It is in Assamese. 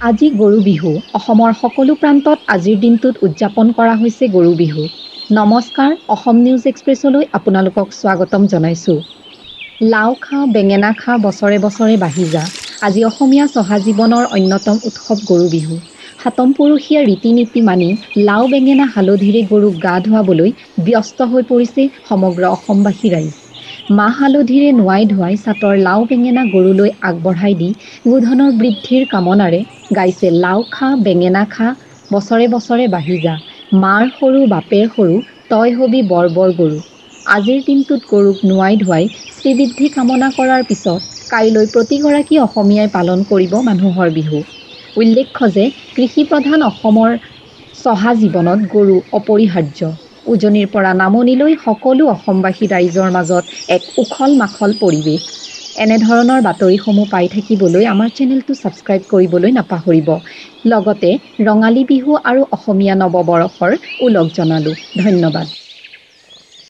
আজি গৰু বিহু অসমৰ সকলো প্ৰান্তত আজিৰ দিনটোত উদযাপন কৰা হৈছে গৰু বিহু। নমস্কাৰ, অসম নিউজ এক্সপ্ৰেছলৈ আপোনালোকক স্বাগতম জনাইছোঁ। লাও খা বেঙেনা খা বছৰে বছৰে বাঢ়ি যা। আজি অসমীয়া চহা জীৱনৰ অন্যতম উৎসৱ গৰু বিহু। সাতম পুৰুষীয়া ৰীতি নীতি মানি লাও বেঙেনা হালধিৰে গৰুক গা ধুৱাবলৈ ব্যস্ত হৈ পৰিছে সমগ্ৰ অসমবাসী ৰাইজ। মাহ হালধিৰে নোৱাই ধুৱাই চাতৰ লাও বেঙেনা গৰুলৈ আগবঢ়াই দি গোধনৰ বৃদ্ধিৰ কামনাৰে গাইছে লাও খা বেঙেনা খা বছৰে বছৰে বাঢ়ি যা। মাৰ সৰু বাপেৰ সৰু তই হবি বৰ বৰ গৰু। আজিৰ দিনটোত গৰুক নোৱাই ধুৱাই শ্ৰীবৃদ্ধি কামনা কৰাৰ পিছত কাইলৈ প্ৰতিগৰাকী অসমীয়াই পালন কৰিব মানুহৰ বিহু। উল্লেখ্য যে কৃষিপ্ৰধান অসমৰ চহা জীৱনত গৰু অপৰিহাৰ্য। উজনিৰ পৰা নামনিলৈ সকলো অসমবাসী ৰাইজৰ মাজত এক উখল মাখল পৰিৱেশ। এনেধৰণৰ বাতৰিসমূহ পাই থাকিবলৈ আমাৰ চেনেলটো ছাবস্ক্ৰাইব কৰিবলৈ নাপাহৰিব। লগতে ৰঙালী বিহু আৰু অসমীয়া নৱবৰ্ষৰ ওলগ জনালোঁ। ধন্যবাদ।